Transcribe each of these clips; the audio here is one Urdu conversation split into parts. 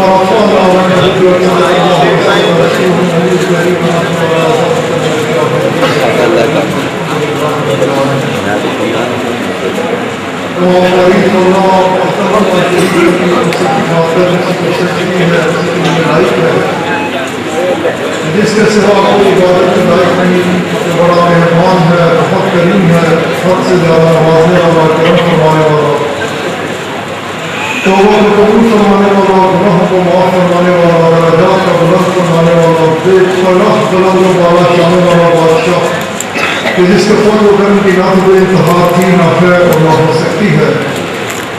ورفعنا جس کے سوا کوئی عبادت کے لائق نہیں، بڑا مہربان ہے، بہت کریم ہے، حد سے زیادہ نوازنے والا، کرم فرمانے والا، توبہ کو قبول فرمانے والا، گناہوں کو معاف فرمانے والا، درجات کا بلند فرمانے والا، بے پناہ بلند و بالا شان والا بادشاہ کہ جس کے فضل و کرم کی نہ تو انتہا تھی، نہ ہے اور نہ ہو سکتی ہے،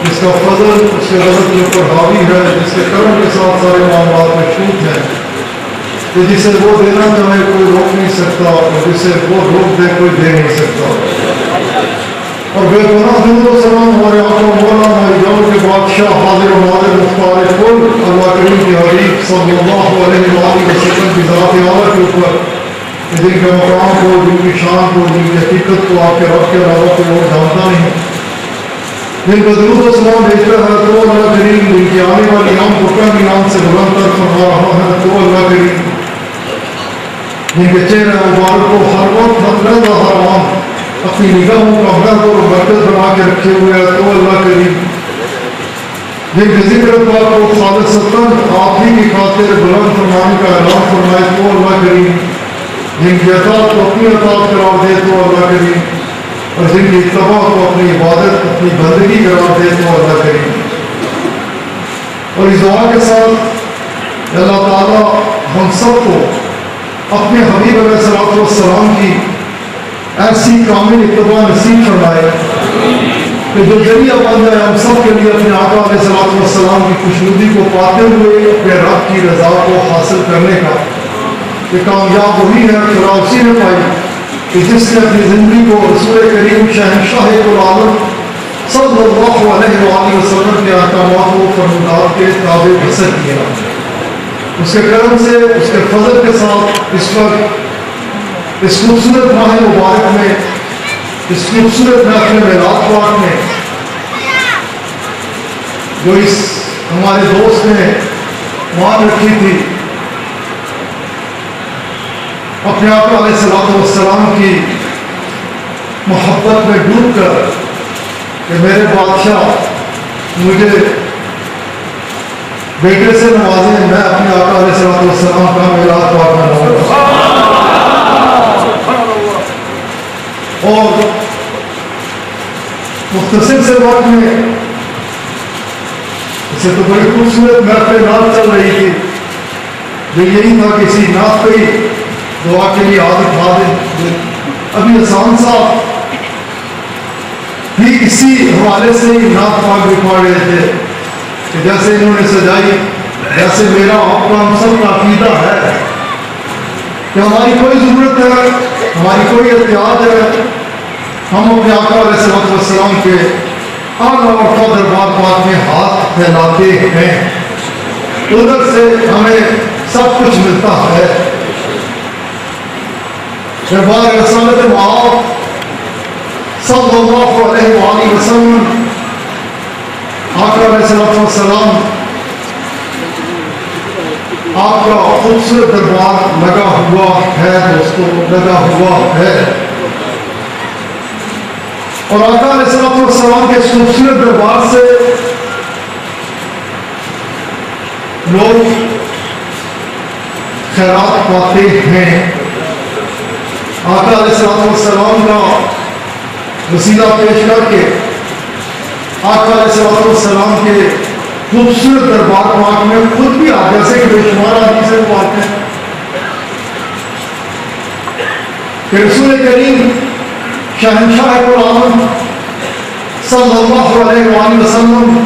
جس کا فضل اس کے غضب کے اوپر حاوی ہے، جس کے کرم کے ساتھ سارے معاملات مشروط ہیں، کہ جسے وہ دینا چاہے کوئی روک نہیں سکتا اور جسے وہ روک دے کوئی دے نہیں سکتا. اور بے پناہ درود و سلام ہمارے آقا مولا ہماری جان کے بادشاہ حاضر و ناظر مختار کل اللہ کریم کے حبیب صلی اللہ علیہ وآلہ وسلم کی ذات اعلیٰ کے اوپر، جن کے مقام کو، جن کی شان کو، جن کی حقیقت کو آپ کے رب کے علاوہ کوئی اور جانتا نہیں، جن کو درود و سلام بھیجتا ہے تو اللہ کریم، جن کی آنے والی نام کو کم نام سے بلند تر فرما رہا ہے تو اللہ کریم، جن کے چہرے مبارک کو ہر وقت حضرت ہر آن اپنی نگاہوں کا مرد اور برکت بنا کے رکھے ہوئے ہیں تو اللہ کریم، جن کے ذکر پاک کو خالصتاً آپ ہی کی خاطر بلند فرمانے کا اعلان فرمائے تو اللہ کریم، جن کی اطاعت کو اپنی اطاعت قرار دے تو اللہ کریم، اور جن کی اتباع کو اپنی عبادت، اپنی بندگی قرار دے تو اللہ کریم. اور اس دعا کے ساتھ اللہ تعالیٰ ہم سب کو اپنے حبیب علیہ السلام کی ایسی کامل اتباع نصیب فرمائے کہ جو ذریعہ بن جائے ہم سب کے لیے اپنے آقا علیہ السلام کی خوشنودی کو پاتے ہوئے اپنے رب کی رضا کو حاصل کرنے کا. یہ کامیاب وہی ہے، خدا اسی نے پائی کہ جس نے اپنی زندگی کو رسول کریم شہنشاہ العالم صلی اللہ علیہ وآلہ وسلم کے احکامات و فرمودات کے تابع بسر کیا. اس کے کرم سے، اس کے فضل کے ساتھ اس وقت اس خوبصورت ماہ مبارک میں، اس خوبصورت محفل میلاد پاک میں جو اس ہمارے دوست نے مان رکھی تھی اپنے آقا علیہ السلام کی محبت میں ڈوب کر کہ میرے بادشاہ مجھے بیٹے سے نوازیں، میں اپنے آقا علیہ السلام کا میلاد پاک مناؤں. اور مختصر سے وقت میں اسے تو بڑی خوبصورت محفل نعت چل رہی تھی، جو یہی تھا کسی نعت پہ ہی دعا کے لیے عادت حاضر. ابھی حسان صاحب بھی اسی حوالے سے ہی نعت پاک بھی پڑھ رہے تھے کہ جیسے انہوں نے سجائی، جیسے میرا آپ کا ہم سب کا عقیدہ ہے کہ ہماری کوئی ضرورت ہے، ہماری کوئی احتیاط ہے، ہم اپنے آقا علیہ السلام کے اعلیٰ اور ارفع دربار پاک میں ہاتھ پھیلاتے ہیں، ادھر سے ہمیں سب کچھ ملتا ہے. دربار رسالت معاف صلی اللہ علیہ وآلہ وسلم آقا علیہ السلام، آپ کا خوبصورت دربار لگا ہوا ہے دوستوں، لگا ہوا ہے. اور آقا علیہ السلام کے خوبصورت دربار سے لوگ خیرات پاتے ہیں. آقا علیہ السلام کا وسیلہ پیش کر کے آقا علیہ السلام کے خوبصورت دربار پاک میں خود بھی آ جیسے کہ بے شمار حدیثیں پاک ہیں کہ رسول کریم شہنشاہ العالم صلی اللہ علیہ وآلہ وسلم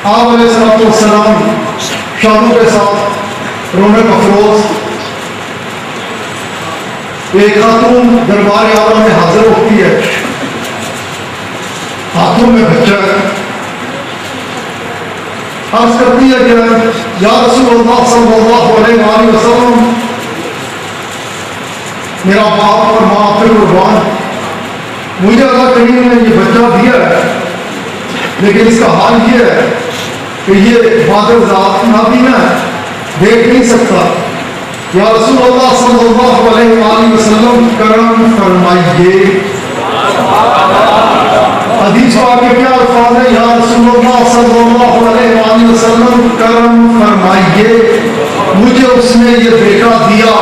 آپ علیہ السلام شانوں کے ساتھ رونق افروز ایک خاتون دربار اعلیٰ میں حاضر ہوتی ہے، ہاتھوں میں بچہ ہے، عرض کرتی ہے کہ یا رسول اللہ صلی اللہ علیہ وآلہ وسلم، میرا باپ اور ماں پھر قربان، مجھے اللہ کریم نے یہ بچہ دیا ہے لیکن اس کا حال یہ ہے کہ یہ بادل ذات نابینا ہے، دیکھ نہیں سکتا. یا رسول اللہ صلی اللہ علیہ وآلہ وسلم کرم فرمائیے. حدیث کے کیا الفاظ ہے؟ یا رسول اللہ صلی اللہ علیہ وآلہ وسلم کرم فرمائیے، مجھے اس نے یہ بیٹا دیا،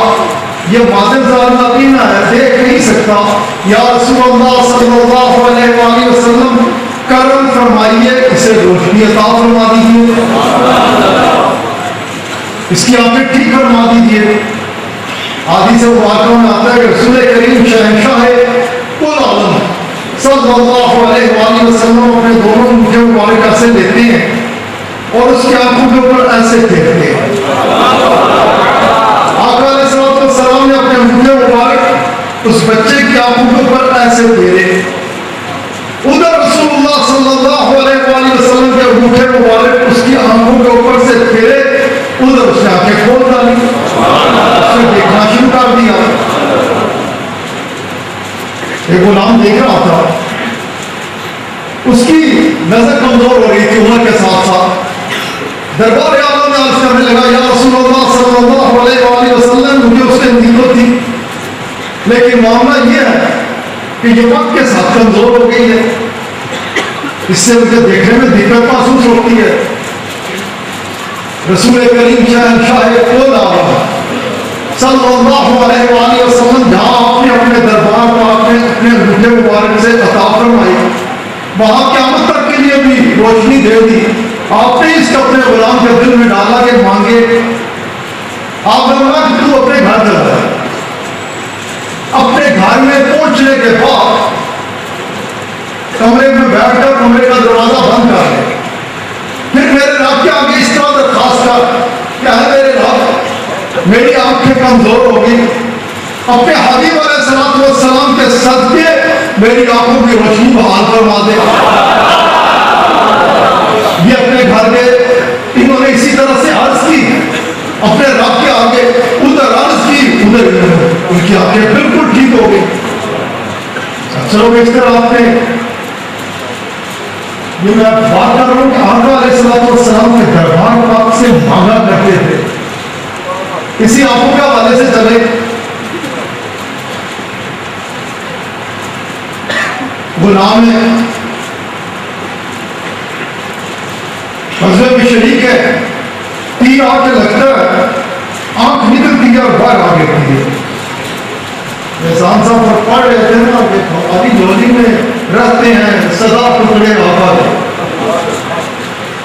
یہ مادر ذات نابینا ہے، دیکھ نہیں سکتا. یا رسول اللہ صلی اللہ علیہ وآلہ وسلم کرم فرمائیے، اسے روشنی عطا فرما دیجیے، اس کی آنکھیں ٹھیک فرما دیجیے. حدیث مبارکہ میں آتا ہے کہ رسول کریم شہنشاہ کل عالم صلی اللہ علیہ وآلہ وسلم اپنے دونوں انگلیوں مبارکہ سے لیتے ہیں اور اس کی آنکھوں کے اوپر ایسے پھیرتے ہیں. آقا علیہ السلام نے اپنے انگلیوں مبارک اس بچے کی آنکھوں کے اوپر ایسے پھیرے. ادھر رسول اللہ صلی اللہ علیہ وآلہ وسلم کے انگوٹھے مبارک اس کی آنکھوں کے اوپر سے پھیرے، ادھر اس نے آنکھیں کھول ڈالی، اس نے دیکھنا شروع کر دیا. ایک غلام دیکھ رہا تھا، اس کی نظر کمزور ہو رہی تھی عمر کے ساتھ ساتھ. دربار اعلیٰ میں عرض کرنے لگا، یا رسول اللہ صلی اللہ علیہ وآلہ وسلم مجھے اس سے امید تھی، لیکن معاملہ یہ ہے کہ یہ وقت کے ساتھ کمزور ہو گئی ہے، اس سے مجھے دیکھنے میں دقت محسوس ہوتی ہے. رسول کریم شہنشاہ کل عالم صلی اللہ علیہ وآلہ وسلم جہاں آپ نے اپنے دربار کو اپنے انگوٹھے مبارک سے عطا فرمائی، وہاں قیامت تک کے لیے بھی روشنی دے دی. آپ نے اس کو اپنے غلام کے دل میں ڈالا کہ مانگے. آپ نے بولا کہ تو اپنے گھر چلا جائے. اپنے گھر میں پہنچنے کے بعد کمرے میں بیٹھ کر کمرے کا دروازہ بند کر لے، پھر میرے رب کے آگے اس طرح درخواست کر، کیا ہے میرے رب، میری آنکھیں کمزور ہو گئی، اپنے حبیب علیہ السلام کے صدقے میری آنکھوں کی روشنی بحال فرما دے. یہ اپنے گھر میں انہوں نے اسی طرح سے عرض کی، اپنے رب کے آگے ادھر عرض کی، ادھر ان کی آنکھیں بالکل ٹھیک ہو گئی. چلو اس طرح آپ نے یہ میں بات کر رہا ہوں کہ آقا علیہ السلام کے دربار پاک سے مانگا کرتے تھے. اسی آنکھوں کے حوالے سے چلے. غلام ہے، غزوے میں شریک ہے، تیر آ کے لگتا ہے، آنکھ نکلتی ہے اور باہر آ گئی ہے. احسان صاحب پر پڑھ رہے تھے نا کہ ہماری جولی میں رہتے ہیں سدا ٹکڑے آقا ہے،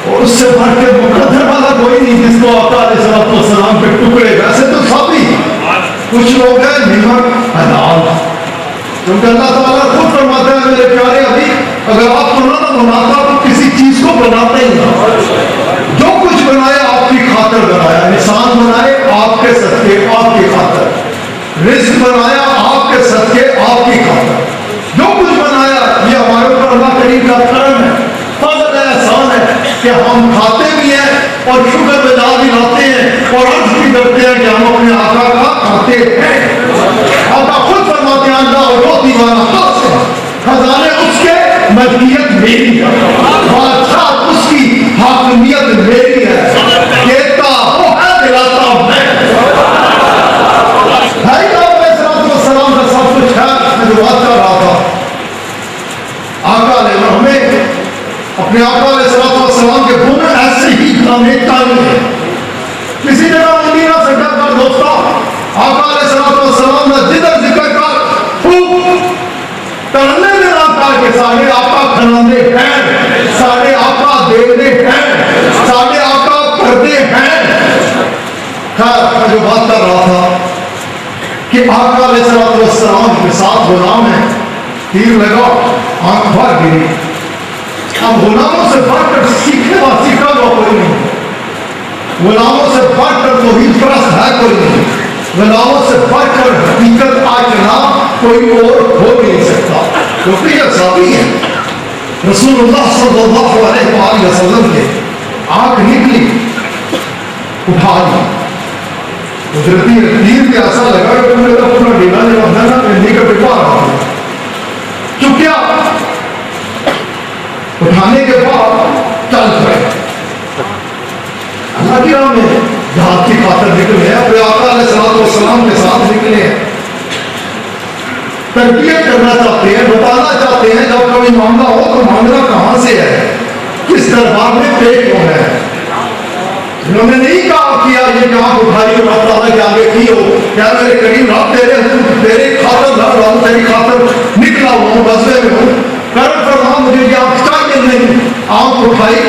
اور اس سے بڑھ کے مقدر والا کوئی نہیں جس کو آقا علیہ السلام کے ٹکڑے. ویسے تو سب ہی کچھ لوگ ہیں نمک حلال، کیونکہ اللہ تعالیٰ خود فرماتا ہے میرے پیارے ابھی اگر آپ کو نہ بناتا تو کسی چیز کو بناتا ہی نہ. جو کچھ بنایا آپ کی خاطر بنایا، انسان بنائے آپ کے صدقے آپ کی خاطر، رزق بنایا آپ کے صدقے آپ کی خاطر، جو کچھ بنایا یہ ہمارے اوپر اللہ کریم کا کرم ہے، فضل ہے، احسان ہے کہ ہم کھاتے بھی ہیں اور شکر بجا بھی لاتے ہیں اور عرض بھی کرتے ہیں کہ ہم اپنے آقا کا کھاتے ہیں. آقا خود فرماتے ہیں اللہ وہ دیوانہ خاص ہے، خزانے اس کے ملکیت میری ہے، بادشاہ اس کی حاکمیت میری ہے، دیتا وہ ہے دلاتا میں. السلام کا سب کچھ ہے. میں جو بات کر رہا تھا آقا علیہ ہمیں اپنے آقا علیہ السلام کے گن ایسے ہی کھانے چاہیے. کسی جگہ انہیں نہ سکتا کر دوستا آقا علیہ السلام نے جدھر ذکر کر خوب کرنے میں نہ کر کے سارے آقا کھلانے ہیں، سارے آقا دینے ہیں، سارے آقا پردے ہیں. خیر میں جو بات کر رہا تھا کہ آقا علیہ السلام کے ساتھ غلام ہے، تیر لگا آنکھ بھر گئی. اب غلاموں سے بڑھ کر سیکھنے والا سیکھا ہوا کوئی نہیں، غلاموں سے بڑھ کر توحید پرست ہے کوئی نہیں، غلاموں سے بڑھ کر حقیقت آشنا کوئی اور ہو نہیں سکتا، کیونکہ یہ صحابی ہے. رسول اللہ صلی اللہ علیہ وآلہ وسلم کے آنکھ نکلی، اٹھا لی. قدرتی تیر بھی ایسا لگا کہ تم نے تو اپنا ڈیلا جب ہے نا پہننے کا ڈبا آ رہا ہے چکیا. اٹھانے کے بعد چل پڑے. مکہ میں جہاد کی خاطر نکلے ہیں، اپنے آقا علیہ الصلوۃ والسلام کے ساتھ نکلے ہیں، تربیت کرنا چاہتے ہیں، بتانا چاہتے ہیں جب کبھی معاملہ ہو تو معاملہ کہاں سے ہے، کس دربار میں پیش ہونا ہے۔ انہوں نے نہیں کہا کیا یہ کہ آپ اٹھائی اور رب تعالیٰ کے آگے کی ہو، کیا میرے کریم رب تیرے خاطر لڑ رہا ہوں، تیری خاطر نکلا ہوا ہوں، غزوے میں ہوں، کرم فرما مجھے یہ آپ چاہیے نہیں۔ آپ اٹھائی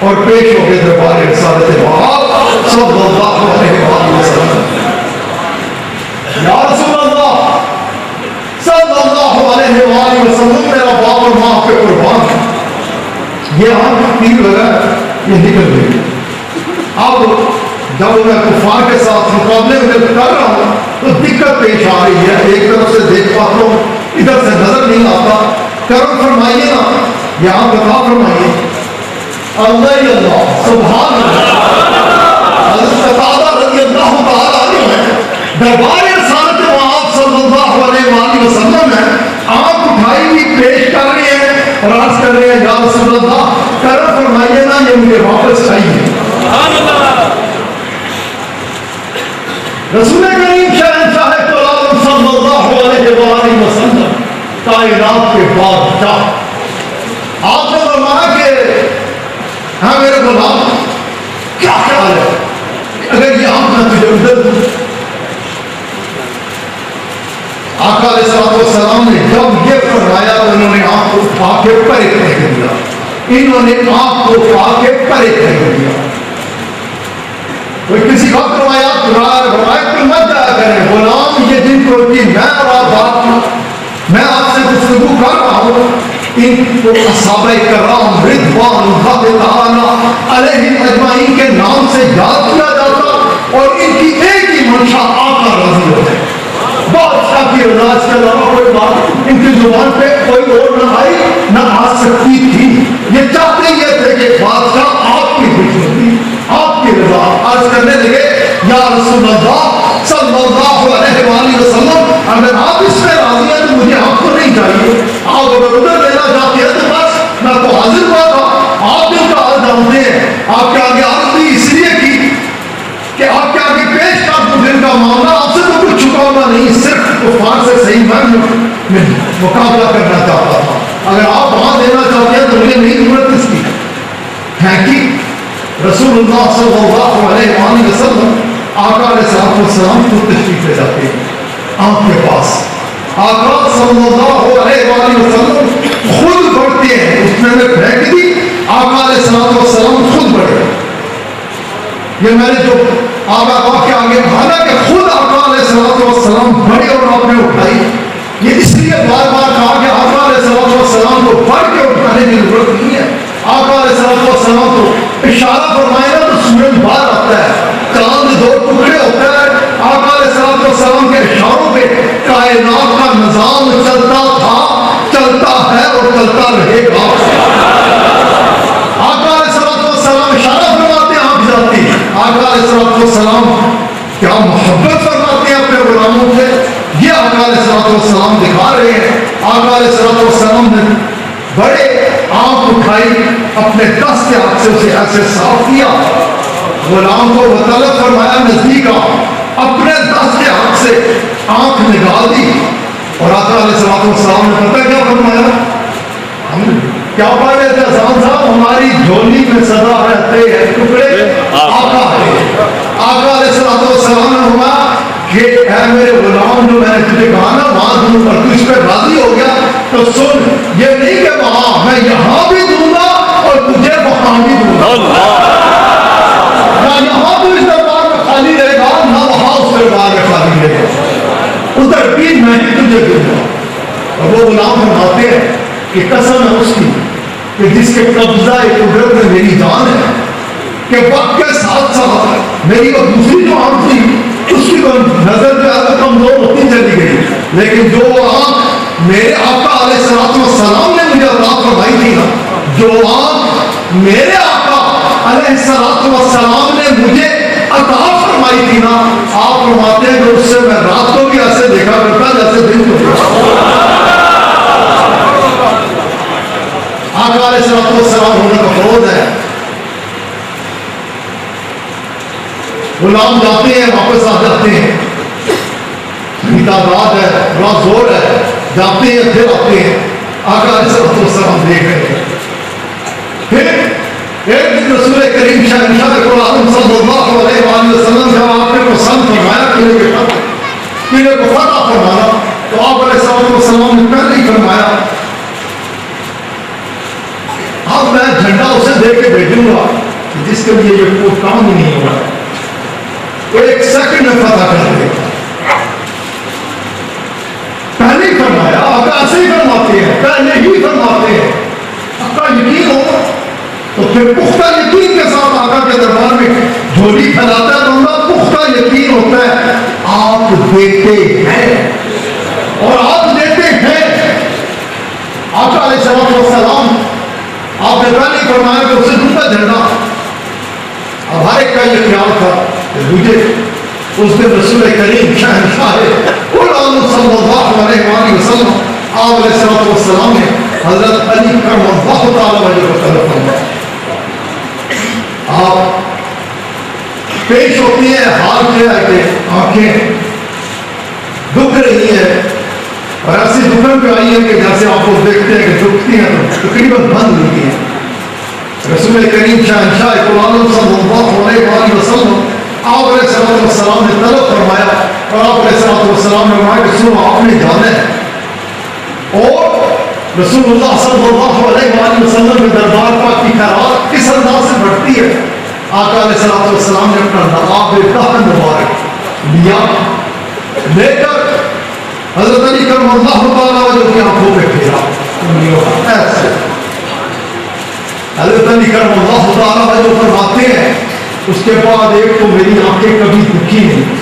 اور پیش ہو کے دربار رسالت وہاب صلی اللہ علیہ وسلم، یا رسول اللہ صلی اللہ علیہ وآلہ وسلم، میرا باپ اور ماں پہ قربان، یہ آپ تیر لگا یہ نکل گئی۔ اب جب میں کفار کے ساتھ مقابلے میں کر رہا ہوں تو دقت پیش آ رہی ہے، ایک طرف سے دیکھ پاتا ہوں ادھر سے نظر نہیں آتا، کرم فرمائیے نا، یہاں بتا فرمائیے اللہ اللہ سبحان اللہ۔ حضرت قتادہ رضی اللہ تعالیٰ عنہ ہے، دربار رسالت وہاب صلی اللہ علیہ وآلہ وسلم ہے، آپ اٹھائی ہوئی پیش کر رہے ہیں اور عرض کر رہے ہیں یا رسول اللہ کرم فرمائیے نا یہ مجھے واپس چاہیے۔ رسول کریم شہنشاہ کلام صلی اللہ علیہ وآلہ وسلم کائنات کے بادشاہ، آپ نے فرمایا کہ ہاں میرے غلام کیا خیال ہے اگر یہ آنکھ میں تجھے ادھر دوں؟ آقا علیہ الصلوۃ والسلام نے جب یہ فرمایا تو انہوں نے آنکھ کو اٹھا کے پرے پھینک دیا، انہوں نے آنکھ کو اٹھا کے پرے پھینک دیا۔ کوئی کسی وقت روایات پر مت جایا کریں، غلام یہ جن کو کہ میں آپ سے گفتگو کر رہا ہوں ان کو اصحابہ کرام رضوان اللہ تعالی علیہم اجمعین کے نام سے یاد کیا جاتا اور ان کی ایک ہی منشا آقا راضی ہو جائے، بادشاہ کی رضا کے علاوہ کوئی بات ان کی زبان پہ کوئی اور نہ آئی نہ آ سکتی تھی۔ یہ چاہتے یہ تھے کہ بادشاہ آپ کی خوش ہوتی، آپ کی رضا۔ عرض کرنے لگے یا رسول اللہ صلی اللہ علیہ وآلہ وسلم اگر آپ اس میں راضی ہیں تو مجھے آپ کو نہیں چاہیے، آپ اگر ادھر لینا چاہتے ہیں تو بس میں تو حاضر ہوا تھا۔ آپ ان کا حال جانتے ہیں، آپ کے آگے عرض بھی اس لیے کی کہ آپ کے آگے پیش کر دوں، جن کا معاملہ آپ سے تو کچھ چھپا ہوا نہیں، صرف کفار سے صحیح میں مقابلہ کرنا چاہتا تھا۔ اگر آپ وہاں دینا چاہتے ہیں تو مجھے نہیں ضرورت اس کی ہے کہ رسول اللہ صلی اللہ علیہ وآلہ وسلم آقا علیہ الصلوۃ والسلام خود تشریف لے جاتے ہیں آپ کے پاس، آقا صلی اللہ علیہ وآلہ وسلم خود بڑھتے ہیں، اس میں پھینک دی، آقا علیہ الصلوۃ والسلام خود بڑھے۔ یہ میں نے جو آقا کے آگے حالانکہ خود آقا علیہ الصلوۃ والسلام بڑھے اور آپ نے اٹھائی، یہ اس لیے بار بار کہا کہ آقا علیہ الصلوۃ والسلام کو بڑھ کے اٹھانے کی ضرورت نہیں ہے۔ آقا علیہ الصلوۃ والسلام کو اشارہ فرمائے نا تو سورج باہر آتا ہے، چاند دو ٹکڑے ہوتا ہے، آقا علیہ الصلوۃ والسلام کے اشاروں پہ کائنات کا نظام چلتا تھا، چلتا ہے اور چلتا رہے گا۔ آقا علیہ الصلوۃ والسلام اشارہ فرماتے ہیں آنکھ جاتی، آقا علیہ الصلوۃ والسلام کیا محبت فرماتے ہیں اپنے غلاموں سے، یہ آقا علیہ الصلوۃ والسلام دکھا رہے ہیں۔ آقا علیہ الصلوۃ والسلام نے بڑے آنکھ اٹھائی، اپنے دست ہاتھ سے اسے ایسے صاف کیا، غلام کو طلب فرمایا نزدیک آ، اپنے دست ہاتھ سے آنکھ نکال دی اور آقا علیہ الصلوۃ والسلام نے پتہ کیا فرمایا؟ ہم کیا پڑھ رہے تھے حسان صاحب؟ ہماری جھولی میں سزا رہتے ہیں ٹکڑے آقا ہے۔ آقا علیہ الصلوۃ والسلام نے فرمایا کہ اے میرے غلام جو میں نے تجھے کہا نا وہاں دوں پر تو اس پہ راضی ہو گیا تو سن، یہ نہیں کہ وہاں میں یہاں بھی دوں گا اور تجھے وہاں بھی دوں گا، نہ یہاں تو اس دربار میں خالی رہے گا نہ وہاں اس دربار میں خالی رہے گا، ادھر بھی میں ہی تجھے دوں گا۔ اور وہ غلام فرماتے ہیں کہ قسم ہے اس کی کہ جس کے قبضہ قدرت میں میری جان ہے کہ وقت کے ساتھ ساتھ میری وہ دوسری جو آنکھ تھی اس کی نظر جو ہے کمزور ہوتی چلی گئی، لیکن جو آنکھ میرے آقا علیہ الصلوۃ والسلام نے مجھے عطا فرمائی تھی نا، جو آنکھ میرے آقا علیہ الصلوۃ والسلام نے مجھے عطا فرمائی تھی نا، آپ فرماتے ہیں کہ اس سے میں رات کو بھی ایسے دیکھا کرتا جیسے دن کو دیکھا۔ آقا علیہ الصلوۃ والسلام ہونے کا فروض ہے، غلام جاتے ہیں واپس آ جاتے ہیں، تعداد ہے، بڑا زور ہے، جاتے ہیں پھر آتے ہیں، آقا علیہ السلام دیکھ رہے ہیں۔ پھر ایک دن رسول کریم شہنشاہ عالم صلی اللہ علیہ وآلہ وسلم جب آپ نے پسند فرمایا قلعے کو فتح فرمانا، تو آپ علیہ السلام نے پہلے ہی فرمایا اب میں جھنڈا اسے دے کے بھیجوں گا جس کے لیے یہ کوئی کام ہی نہیں ہوا، وہ 1 سیکنڈ میں فتح کر دے گا۔ پہلے ہی فرمایا، آقا ایسے ہی فرماتے ہیں، پہلے ہی فرماتے ہیں۔ آقا یقین ہو تو پھر پختہ یقین کے ساتھ آقا کے دربار میں جھولی پھیلاتا ہے، بندہ پختہ یقین ہوتا ہے آپ دیتے ہیں اور آپ دیتے ہیں۔ آقا علیہ السلام آپ نے پہلے ہی فرمایا کہ اسے دوسرا جھنڈا، اب ہر ایک کا یہ خیال تھا کہ مجھے اس دن رسول کریم شہنشاہ عالم صلی اللہ علیہ وآلہ وسلم آپ علیہ السلام نے حضرت علی کرم اللہ تعالی وجہ کو طلب فرمایا۔ آپ پیش ہوتی ہے، حال کیا ہے کہ آنکھیں دکھ رہی ہیں اور ایسی دکھن پہ آئی ہے کہ جیسے آپ کو دیکھتے ہیں کہ دکھتی ہیں تو تقریباً بند ہوئی ہیں۔ رسول کریم شہنشاہ عالم صلی اللہ علیہ وآلہ وسلم آپ علیہ السلام نے طلب فرمایا اور آپ علیہ السلام نے فرمایا کہ سنو آپ نے جانا ہے، اور رسول اللہ صلی اللہ علیہ وآلہ وسلم کے دربار پاک کی خیرات کس انداز سے بڑھتی ہے۔ آقا علیہ السلام نے اپنا آب دہن مبارک لیا، لے کر حضرت علی کرم اللہ تعالیٰ وجہ کی آنکھوں پہ پھیرا ایسے۔ حضرت علی کرم اللہ تعالیٰ وجہ فرماتے ہیں اس کے بعد ایک تو میری آنکھیں کبھی دکھی نہیں۔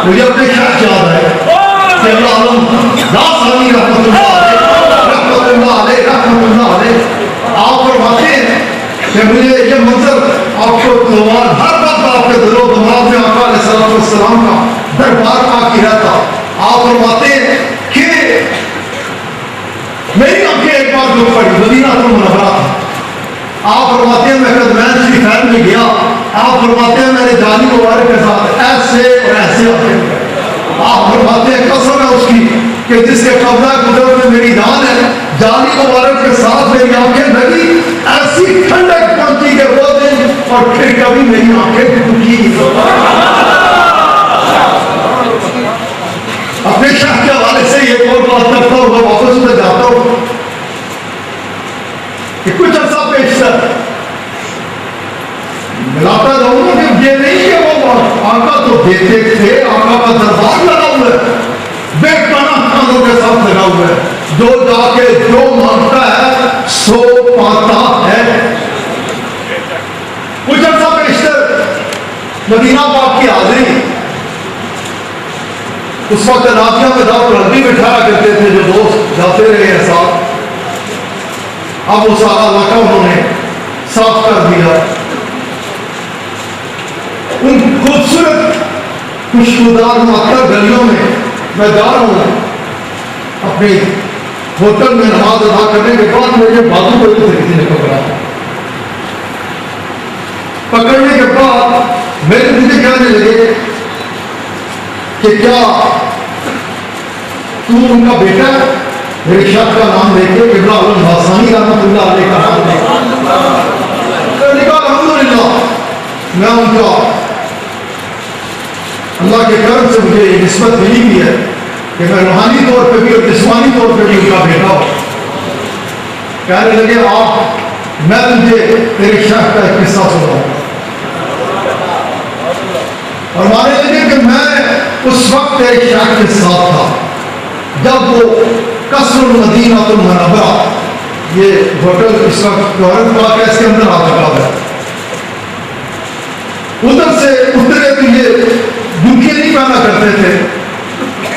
مجھے اپنے شاید یاد ہے کہ اللہ علم راسانی رحمت اللہ علیہ آپ فرماتے ہیں کہ مجھے یہ منظر آپ کو دوبار ہر وقت آپ کے دل و دماغ میں آقا علیہ السلام کا دربار باقی رہتا۔ آپ فرماتے ہیں کہ میری آنکھیں ایک بار دکھ پڑی، مدینہ منورہ تھا۔ آپ فرماتے ہیں میں قدمین شریفین میں گیا، آپ فرماتے ہیں میں نے جانی مبارک کے ساتھ ایسے اور ایسے آپ فرماتے ہیں قسم ہے اس کی کہ جس کے قبضہ قدرت میں میری جان ہے، جانی مبارک کے ساتھ میری آنکھیں لگی، ایسی ٹھنڈک پہنچی کہ وہ دن اور پھر کبھی میری آنکھیں دکھی۔ اپنے شاہ کے حوالے سے یہ اور بات کرتا ہوں، میں واپس میں جاتا ہوں کہ کچھ عرصہ پیشتر ملاتا جاؤں گا کہ یہ نہیں کہ وہ آقا تو دیتے تھے، آقا کا دربار لگا ہوا ہے، بے پناہ خانوں کے ساتھ لگا ہوا ہے، جو جا کے جو مانگتا ہے سو پاتا ہے۔ کچھ عرصہ پیشتر مدینہ پاک کی حاضری، اس وقت نافیہ میں جاؤ رنگی بٹھایا کرتے تھے جو دوست جاتے رہے ہیں ساتھ، اب وہ سارا علاقہ انہوں نے صاف کر دیا۔ ان خوبصورت خوشبودار معطر گلیوں میں جا رہا ہوں، اپنے ہوٹل میں نماز ادا کرنے کے بعد مجھے بازو کو کسی نے پکڑنے کے بعد مجھے کہنے لگے کہ کیا تو ان کا بیٹا ہے؟ میرے شخص کا نام لے کے قبلہ عالم حسانی رحمۃ اللہ علیہ کا نام لے کر الحمدللہ میں ان کا اللہ کے کرم سے مجھے یہ نسبت ملی بھی ہے کہ میں روحانی طور پہ بھی اور جسمانی طور پہ بھی ان کا بیٹا ہوں۔ کہنے لگے آپ میں تجھے تیرے شخص کا ایک قصہ سناؤں، اور مانے لگے کہ میں اس وقت تیرے شخص کے ساتھ تھا جب وہ قصر المدینہ المنورہ، یہ ہوٹل اس وقت گورنمنٹ پاک ہے، اس کے اندر آ چکا ہے، ادھر سے اترے تو یہ جوتے نہیں پہنا کرتے تھے،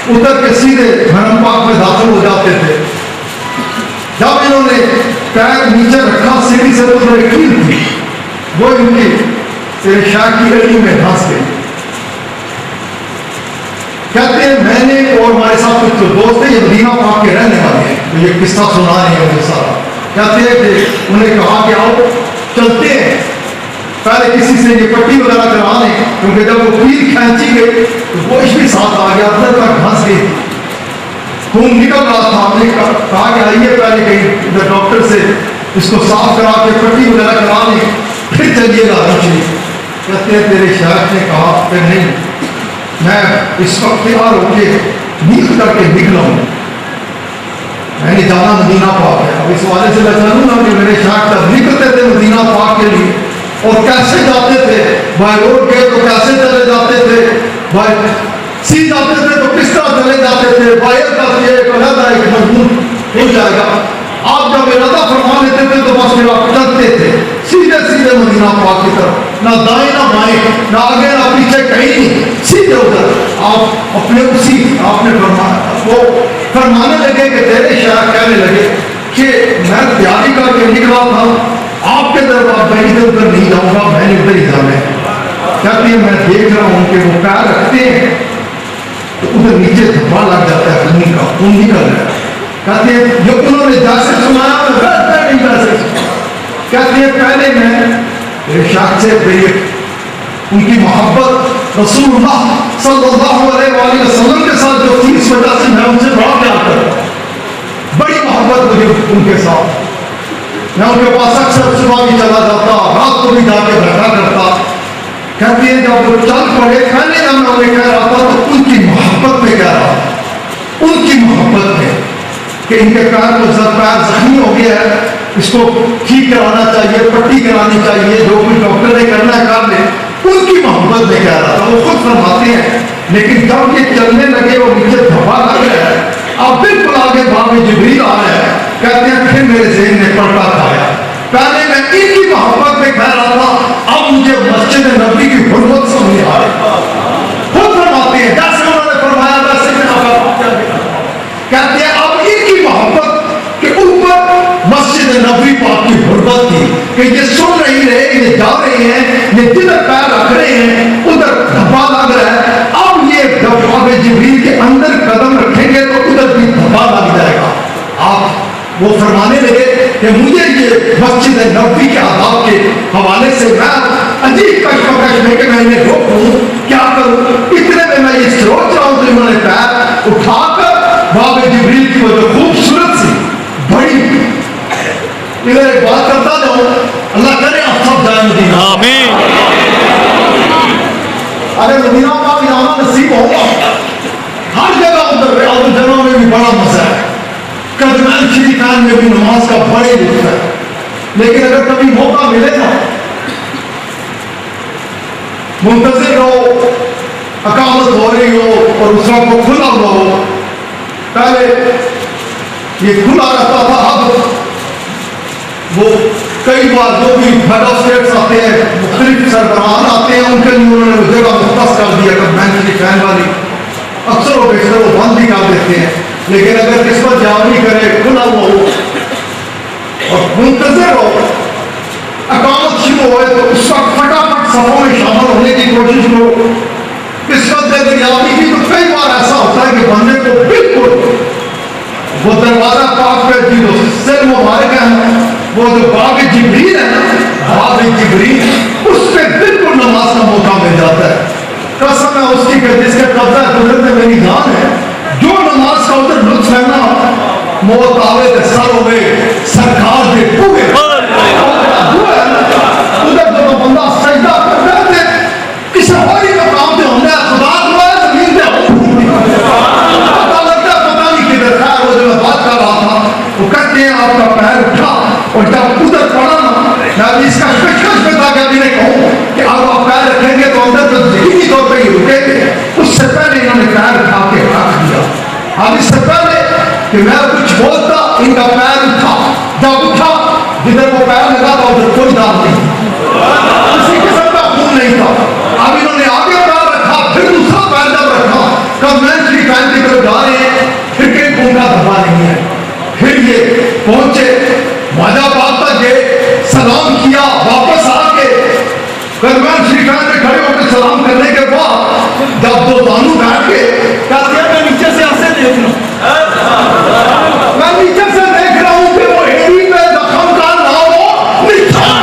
اتر کے سیدھے حرم پاک میں داخل ہو جاتے تھے۔ جب انہوں نے پیر نیچے رکھا سیڑھی سے تو ایک کیل تھی، وہ ان کی تیرے شاہ کی گلی میں دھنس گئی۔ کہتے ہیں میں نے اور ہمارے ساتھ کچھ جو دوست ہیں یہ مدینہ پاک کے رہنے والے ہیں، تو یہ قصہ سنا رہے ہیں مجھے سارا۔ کہتے ہیں کہ انہیں کہا کہ آؤ چلتے ہیں پہلے کسی سے یہ پٹی وغیرہ کرانے، کیونکہ جب وہ پیر کھینچی گئی تو گوشت بھی ساتھ آ گیا، اندر تک گھس گئی، خون نکل رہا تھا. ہم نے کہا کہ آئیے پہلے کہیں ادھر ڈاکٹر سے اس کو صاف کرا کے پٹی وغیرہ کرا لیں پھر چلیے گا. کہتے ہیں تیرے شیخ نے کہا کہ نہیں، میں اس وقت تیار ہو کے نیت کر کے نکلا ہوں، میں نے جانا مدینہ پاک ہے. اب اس والے سے میں جانوں گا کہ میرے شیخ جب نکلتے تھے مدینہ پاک کے لیے اور کیسے جاتے تھے، بائی روڈ گئے تو کیسے چلے جاتے تھے، بائی سی جاتے تھے تو کس طرح چلے جاتے تھے، باہر کا ایک علیحدہ ایک مضمون ہو جائے گا. آپ جب ارادہ فرما لیتے تھے تو بس پھر آپ چلتے تھے سیدھے سیدھے مدینہ پاک کی طرف، نہ دائیں نہ بائیں، نہ آگے نہ پیچھے، کہیں نہیں، سیدھے ادھر. آپ اپنے اسی آپ نے وہ فرمانے لگے کہ تیرے شیخ کہنے لگے کہ میں تیاری کر کے نکلا تھا آپ کے دربار میں ادھر ادھر نہیں جاؤں گا، میں نے ادھر ہی جانا ہے. کہتی ہے میں دیکھ رہا ہوں کہ وہ پیر رکھتے ہیں تو ادھر نیچے دھبا لگ جاتا ہے، خون کا خون نکل رہا ہے. کہتے ہیں جو انہوں نے جیسے سنایا میں نہیں ویسے سنا. کہتے ہیں پہلے میں ارشاد سے ان کی محبت رسول اللہ صلی اللہ علیہ وآلہ وسلم کے ساتھ جو تھی اس وجہ سے میں ان سے بڑا پیار کرتا ہوں، بڑی محبت مجھے ان کے ساتھ. میں ان کے پاس اکثر صبح بھی چلا جاتا، رات کو بھی جا کے بیٹھا کرتا. کہتے ہیں جب وہ چل پڑے پہلے جب میں انہیں کہہ رہا تھا تو ان کی محبت میں کہہ رہا تھا، ان کی محبت میں کہ ان کے پیر کو پیر زخمی ہو گیا ہے، اس کو ٹھیک کرانا چاہیے، پٹی کرانی چاہیے، جو کچھ ڈاکٹر نے کرنا ہے کر لے. ان کی محبت میں کہہ رہا تھا. وہ خود فرماتے ہیں لیکن جب یہ چلنے لگے وہ نیچے دھبا لگ رہا ہے، اب بالکل آگے باب جبریل آ رہا ہے. کہتے ہیں پھر میرے ذہن نے پلٹا کھایا. پہلے میں ان کی محبت میں کہہ رہا تھا، اب مجھے مسجد نبی کی حرمت سمجھ آ رہی. خود فرماتے ہیں جیسے انہوں نے فرمایا ویسے میں کہتے ہیں اب ان کی محبت کے اوپر مسجد نبی پاک کی حرمت تھی کہ یہ سن نہیں رہے، یہ جا رہے ہیں، یہ جدھر پیر رکھ رہے ہیں ادھر دھبا لگ رہا ہے. اب یہ باب جبریل کے اندر قدم رکھیں گے تو ادھر بھی دھبا لگ جائے گا. آپ وہ فرمانے لگے کہ مجھے یہ مسجد نبوی کے آداب کے حوالے سے میں عجیب کشمکش میں کہ میں انہیں روکوں کیا کروں. اتنے میں میں یہ سوچ رہا ہوں کہ انہوں نے پیر اٹھا کر باب جبریل کی وہ جو خوبصورت سی بڑی ادھر ایک بات کرتا جاؤں، اللہ کرے آپ سب جائیں مدینہ. آمین. ارے مدینہ پاک جانا نصیب ہوگا. ہر جگہ ادھر ریاض الجنہ میں بھی بڑا مزہ ہے، قدمین شریفین میں بھی نماز کا بڑے لطف ہے. لیکن اگر کبھی موقع ملے نا منتظر رہو، اقامت ہو رہی ہو اور اس وقت کو کھلا ہوا ہو. پہلے یہ کھلا رہتا تھا، اب وہ کئی بار جو بھی ہیڈ آف اسٹیٹس آتے ہیں، مختلف سربراہان آتے ہیں، ان کے لیے انہوں نے وہ جگہ مختص کر دیا کہ بینک کی فین والی اکثر و بیشتر وہ بند بھی کر دیتے ہیں. لیکن اگر قسمت جاوری کرے کھلا ہوا ہو اور منتظر ہو، اقامت شروع ہوئے تو اس وقت فٹافٹ صفوں میں شامل ہونے کی کوشش کرو. قسمت اگر یادی کی تو کئی بار ایسا ہوتا ہے کہ بندے کو بالکل وہ دروازہ پاک پہ جو سر مبارک ہے، وہ جو باب جبریل ہے نا، باب جبریل، اس پہ بالکل نماز کا موقع مل جاتا ہے. قسم ہے اس کی کہ جس کے قبضہ قدرت میں میری جان ہے، جو نماز کا ادھر لطف ہے نا، موت آوے دے سر ہوئے سرکار دے پوئے ادھر جو بندہ سجدہ کرتا ہے کسی باری کا کام دے ہوندہ ہے، خدا دعا ہے زمین دے پتہ لگتا ہے پتہ نہیں کدھر خیر. وہ جو میں بات کر رہا تھا وہ کہتے ہیں آپ کا پیر اٹھا اور جب ادھر پڑا نا، میں اس کا کچھ میں تھا کہ ابھی نے کہوں کہ اب آپ پیر رکھیں گے تو اندر تو ذہنی طور پہ ہی رکیں گے. اس سے پہلے انہوں نے پیر اٹھا کے رکھ دیا. اب اس سے پہلے کہ میں کچھ بولتا ان کا پیر اٹھا، جب اٹھا جدھر وہ پیر لگا تھا ادھر کوئی داغ نہیں، کسی قسم کا خون نہیں تھا. اب انہوں نے آگے پیر رکھا، پھر دوسرا پیر جب رکھا، کب میں شریف کی طرف جا رہے ہیں، پھر کہیں خون کا دھبا نہیں ہے. پھر یہ پہنچے ماجہ بات تک گئے، سلام کیا، واپس آ کے کرمان شریفین میں کھڑے ہو کے سلام کرنے کے بعد جب دو دانو بیٹھ کے کہتے ہیں میں نیچے سے ایسے دیکھ لوں، میں نیچے سے دیکھ رہا ہوں کہ وہ ہیڈی میں زخم کا نہ ہو نشان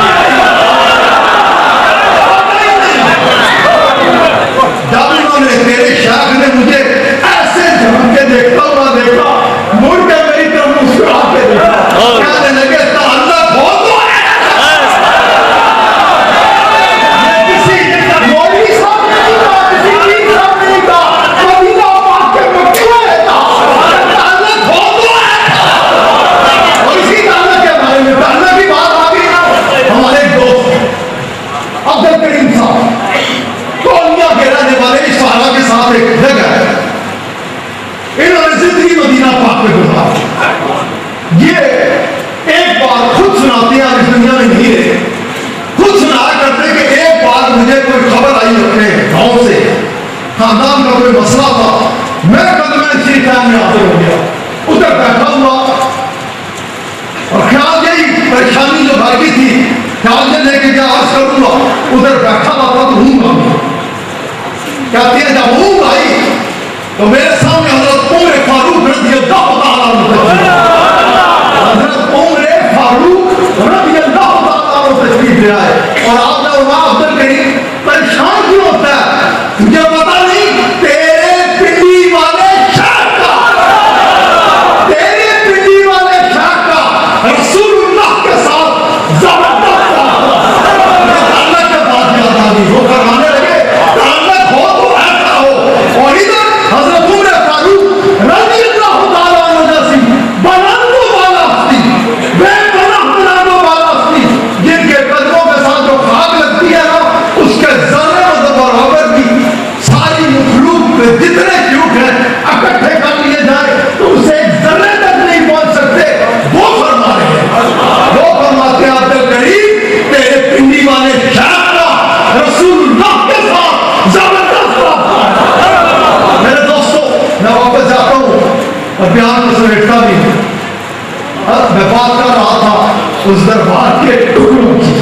اللہ کے ٹکڑوں کی.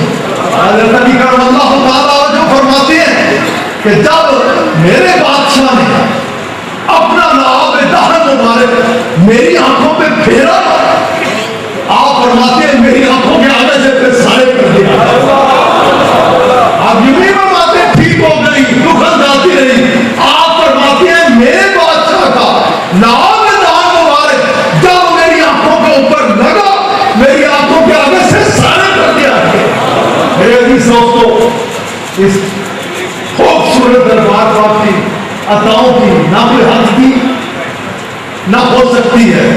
حضرت نبی کرم اللہ تعالیٰ جو فرماتے ہیں کہ جب میرے بادشاہ نے اپنا لعاب دہن مبارک میری آنکھوں پہ پھیرا, آپ فرماتے ہیں میری آنکھوں کے آگے سے پھر سارے کر دیا. آپ یوں نہیں فرماتے ٹھیک ہو گئی, دکھن جاتی رہی. آپ فرماتے ہیں میرے بادشاہ کا لعاب دہن مبارک جب میری آنکھوں کے اوپر لگا, میری آنکھوں کے آگے سے سارے کر دیا. میرے عزیز دوستو, اس خوبصورت دربار پاک کی عطاؤں کی نہ کوئی حد کی نہ ہو سکتی ہے.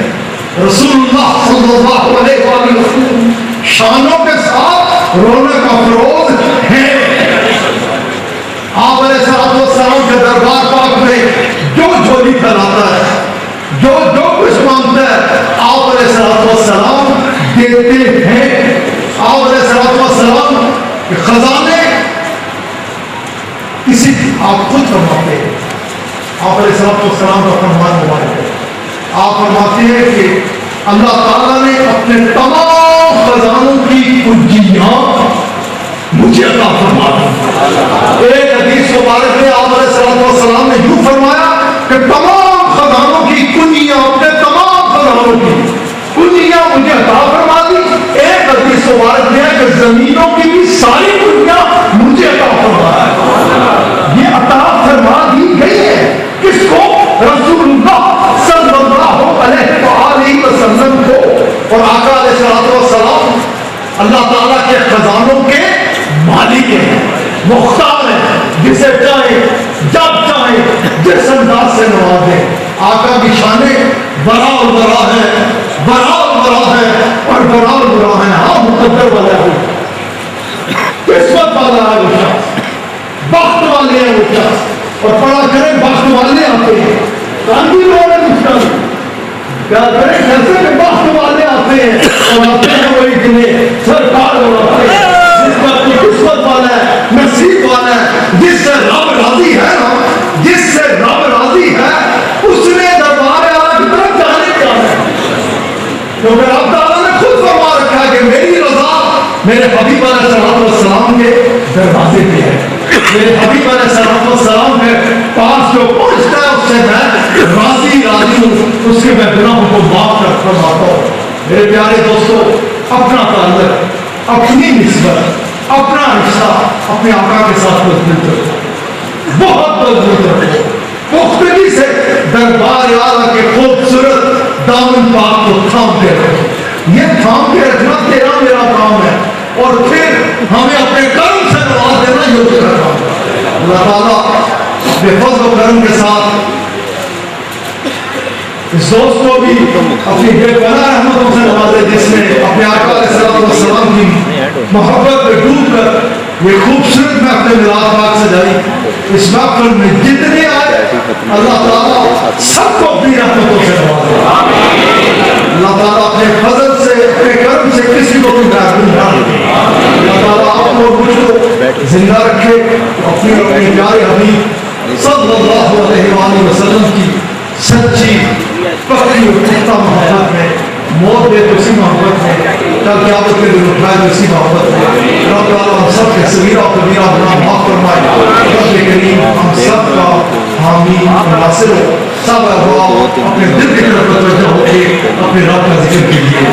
رسول اللہ صلی اللہ علیہ وآلہ وسلم شانوں کے ساتھ رونق افروز ہیں. آپ علیہ السلام کے دربار پاک میں جو جھولی پھیلاتا ہے, جو کچھ مانگتا ہے, آپ علیہ السلام دیتے ہیں. آپ علیہ السلام کے خزانے کسی آپ خود فرماتے ہیں. آپ علیہ السلام کا فرمان مبارک ہے. آپ فرماتے ہیں کہ اللہ تعالیٰ نے اپنے تمام خزانوں کی کنجیاں مجھے عطا فرما دی. ایک حدیث مبارک میں آپ علیہ السلام نے یوں فرمایا کہ تمام خزانوں کی کنجیاں, اپنے تمام خزانوں کی کنجیاں مجھے عطا فرما دی. ایک حدیث مبارک میں کہ زمینوں کی بھی ساری کنجیاں مجھے عطا فرما دی. یہ عطا فرما دی گئی ہے کس کو؟ رسول اللہ صلی اللہ علیہ وآلہ وسلم کو. اور آقا علیہ السلام اللہ تعالیٰ کے خزانوں کے مالک ہیں, مختار ہیں, جسے چاہے جب چاہے جس انداز سے نوازے. آقا کی شانیں برا اور برا ہے, برا اور برا ہے, اور برا اور برا ہے. ہاں مقدر والا ہے, قسمت والا ہے وہ شخص, بخت والے ہیں وہ شخص. اور پڑا کریں بخت والے آتے ہیں, گاندھی لوگ ہیں مشکل کیا کریں جیسے کہ بخت والے آتے ہیں, اور آتے ہیں وہی جنہیں سرکار اور آتے ہیں جس پر کوئی قسمت والا ہے, نصیب والا ہے, جس سے رب راضی ہے نا, جس سے رب راضی ہے اس نے دربار اعلیٰ کی طرف جانے کا ہے. کیونکہ رب تعالیٰ نے خود فرما رکھا ہے کہ میری رضا میرے حبیب علیہ السلام کے دروازے پہ ہے. میرے حبیب علیہ السلام کے پاس جو پہنچتا ہے اس سے میں راضی ہوں, اس کے میں گناہوں کو معاف کر فرماتا ہوں. میرے پیارے دوستو, اپنا تعلق, اپنی نسبت, اپنا رشتہ اپنے آقا کے ساتھ مضبوط رکھو, بہت مضبوط رکھو. پختگی سے دربار اعلیٰ کے خوبصورت دامن پاک کو تھامتے رکھو. یہ تھام کے رکھنا تیرا میرا کام ہے, اور پھر ہمیں اپنے کرم سے نواز دینا یہ تیرا کام ہے. اللہ تعالیٰ اپنے فضل و کرم کے ساتھ اس دوست کو بھی اپنی بے پناہ رحمتوں سے نوازے, جس نے اپنے آقا علیہ السلام کی محبت میں ڈوب کر یہ خوبصورت محفل میلاد پاک سجائی. اس محفل میں جتنے آئے اللہ تعالیٰ سب کو اپنی رحمتوں سے نوازے. اللہ تعالیٰ اپنے فضل سے, اپنے کرم سے کسی کو بھی محروم نہ رکھے. اللہ تعالیٰ آپ کو مجھ کو زندہ رکھے, اپنے پیارے حبیب صلی اللہ علیہ وآلہ وسلم کی سچی پکی اور پختہ محبت میں موت دے اسی محبت میں, تاکہ آپ کے دل اٹھائے اسی محبت میں. رب تعالیٰ ہم سب کے صغیرہ و کبیرہ گناہ معاف فرمائے. رب کریم ہم سب کا حامی ناصر ہو. سب احباب اپنے دل کی طرف متوجہ ہو کے اپنے رب کا ذکر کیجیے.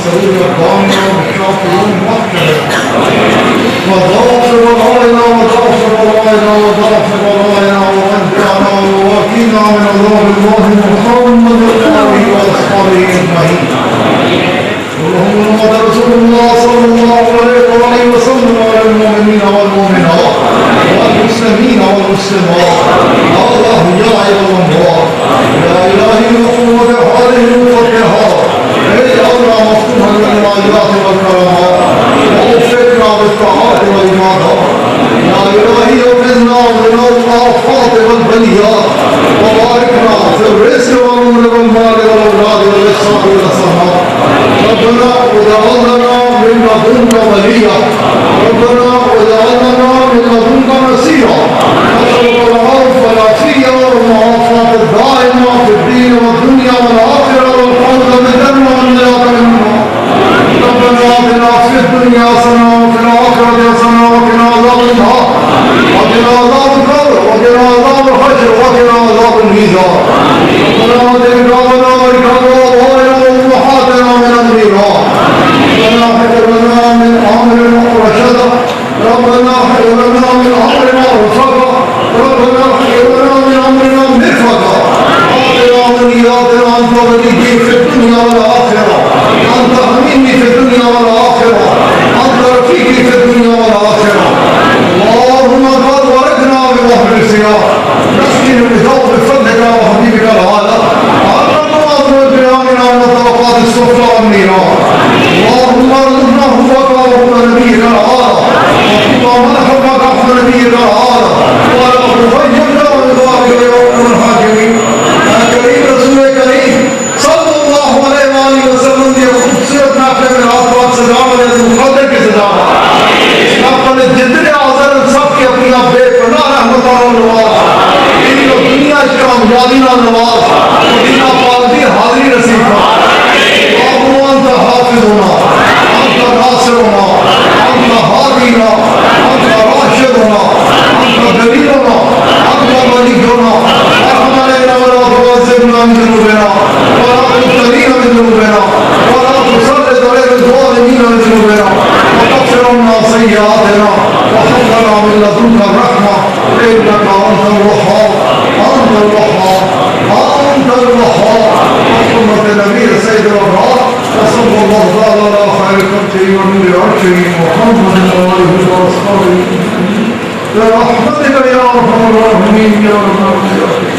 بالسرور الضامنة والشاكرون وحده وضاف ورائنا وضاف ورائنا وضاف ورائنا ومتعنا وواكينا من عذاب الله محمد وآله وأصحابه أجمعين. اللهم صل رسول الله صلى الله عليه وسلم على المؤمنين والمؤمنات والمسلمين والمسلمات. الله يا عباد الله يا إلهي نقوم بهذه المفتحات. أي الله مفتوحا للآيات والكرامات ووفقنا بالطاعات والعبادات. يا إلهي أوقظنا من الآفات والبليات وباركنا في الرزق والعمر والمال والأولاد والإحسان والسماء. ربنا واجعل لنا من لدنك وليا. ربنا واجعل لنا من لدنك نصيرا. نسألك العفو والعافية والمعافاة الدائمة في الدين والدنيا والآخرة والفوز بالجنة والنجاة من النار. ربنا آتنا في الدنيا حسنة وفي الآخرة حسنة وقنا عذاب النار وقنا عذاب القبر وقنا عذاب الحشر وقنا عذاب الميزان. ربنا آتنا رقابنا ورقاب آبائنا وأمهاتنا من النيران. ربنا هب لنا من أمرنا رشدا. ربنا هب لنا من أمرنا رفقا. ربنا هب لنا من أمرنا مرفقا. آتنا من إياتنا أنت وليي في الدنيا والآخرة. أنت حميدي في الدنيا والآخرة. أنت رفيقي في الدنيا والآخرة. اللهم قد باركنا بوهب الصيام. نسقي بثوب فضلك وحبيبك العالى. أكرم وأطول بأمنا من طبقات السفلى والنيران. اللهم ارزقنا حبك وحب نبيك العالى. وحب من حبك وحب نبيك العالى. ولا تخيبنا ورضاك يوم الحاكمين. يا كريم رسول كريم صلى الله عليه وآله وسلم کی خوبصورت نافع میں آسمان سجاوٹ ہے مقدر کی سجاوٹ اپنے جتنے حاضر سب کے اپنی بے پناہ رحمتوں و نواز ان کو دنیا کامیابی نہ نواز مدینہ پاک کی حاضری نصیب فرما. اللهم انت حافظنا انت ناصرنا انت هادينا انت راشدنا انت دليلنا انت ولينا. ارحم علينا ولا تعذبنا من ذنوبنا ولا تبتلينا من ذنوبنا ولا تسلط علينا الظالمين من ذنوبنا وتغفر لنا سيئاتنا وهب لنا من لدنك الرحمة إنك أنت الوهاب أنت الوهاب أنت الوهاب. وحرمة النبي سيد الأبرار وصلى الله تعالى على خير خلقه ونور عرشه محمد وآله وأصحابه برحمتك يا أرحم الراحمين يا رب العالمين.